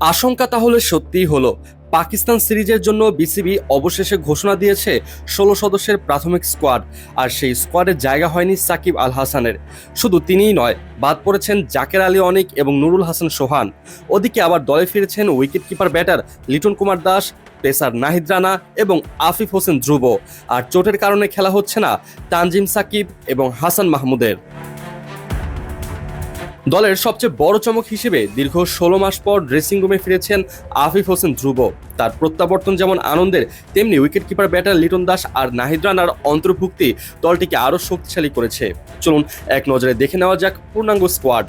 আশঙ্কা তাহলে সত্যিই হলো। পাকিস্তান সিরিজের জন্য বিসিবি অবশেষে ঘোষণা দিয়েছে ১৬ সদস্যের প্রাথমিক স্কোয়াড। আর সেই স্কোয়াডের জায়গা হয়নি সাকিব আল হাসানের। শুধু তিনিই নয়, বাদ পড়েছেন জাকের আলী অনিক এবং নুরুল হাসান সোহান। ওদিকে আবার দলে ফিরেছেন wicket keeper batter Liton Kumar Das, pacer Nahid Rana এবং আফিফ হোসেন ধ্রুব। আর চোটের কারণে খেলা হচ্ছে না তানজিম সাকিব এবং হাসান মাহমুদের। দলের সবচেয়ে বড় চমক হিসেবে দীর্ঘ ১৬ মাস পর ড্রেসিং রুমে ফিরেছেন আফিফ হোসেন ধ্রুব। তার প্রত্যাবর্তন যেমন আনন্দের, তেমনি wicket keeper batter Liton Das আর নাহিদ রানার অন্তর্ভুক্তি দলটিকে আরও শক্তিশালী করেছে। চলুন এক নজরে দেখে নেওয়া যাক পূর্ণাঙ্গ স্কোয়াড।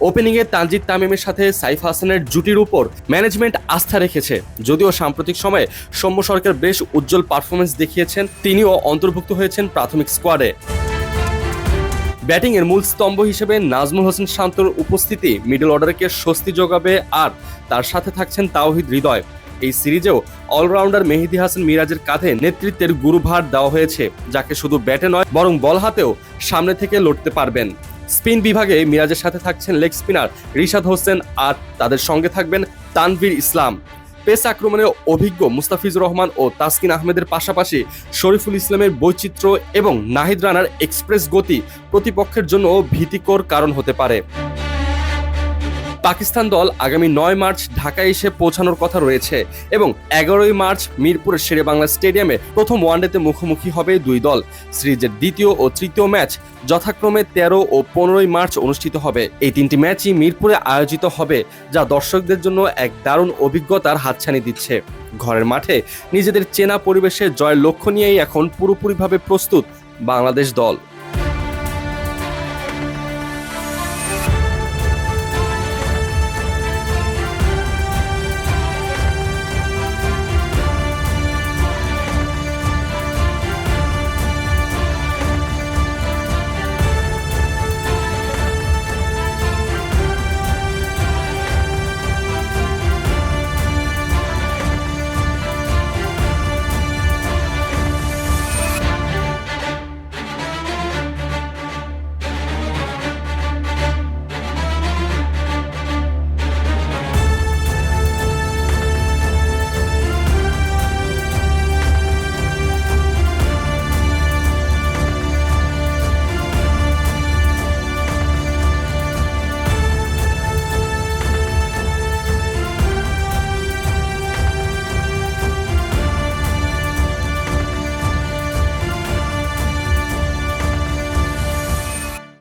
ওপেনিংয়ে তানজিদ তামিমের সাথে সাইফ হাসানের জুটির উপর ম্যানেজমেন্ট আস্থা রেখেছে। যদিও সাম্প্রতিক সময়ে সৌম্য সরকার বেশ উজ্জ্বল পারফরমেন্স দেখিয়েছেন, তিনিও অন্তর্ভুক্ত হয়েছেন প্রাথমিক স্কোয়াডে। ব্যাটিংয়ের মূল স্তম্ভ হিসেবে নাজমুল হোসেন শান্তর উপস্থিতি মিডল অর্ডারকে স্বস্তি যোগাবে, আর তার সাথে থাকছেন তাওহিদ হৃদয়। এই সিরিজেও অলরাউন্ডার মেহেদী হাসান মিরাজের কাঁধে নেতৃত্বের গুরুভার দেওয়া হয়েছে, যাকে শুধু ব্যাটে নয় বরং বল হাতেও সামনে থেকে লড়তে পারবেন। স্পিন বিভাগে মিরাজের সাথে থাকছেন লেগ স্পিনার রিশাদ হোসেন, আর তাদের সঙ্গে থাকবেন তানভীর ইসলাম। পেস আক্রমণে অভিজ্ঞ মুস্তাফিজুর রহমান ও তাসকিন আহমেদের পাশাপাশি শরীফুল ইসলামের বৈচিত্র্য এবং নাহিদ রানার এক্সপ্রেস গতি প্রতিপক্ষের জন্য ভীতিকর কারণ হতে পারে। পাকিস্তান দল আগামী ৯ মার্চ ঢাকায় এসে পৌঁছানোর কথা রয়েছে এবং ১১ই মার্চ মিরপুরের শেরেবাংলা স্টেডিয়ামে প্রথম ওয়ানডেতে মুখোমুখি হবে দুই দল। সিরিজের দ্বিতীয় ও তৃতীয় ম্যাচ যথাক্রমে ১৩ ও ১৫ই মার্চ অনুষ্ঠিত হবে। এই তিনটি ম্যাচই মিরপুরে আয়োজিত হবে, যা দর্শকদের জন্য এক দারুণ অভিজ্ঞতার হাতছানি দিচ্ছে। ঘরের মাঠে নিজেদের চেনা পরিবেশে জয়ের লক্ষ্য নিয়েই এখন পুরোপুরিভাবে প্রস্তুত বাংলাদেশ দল।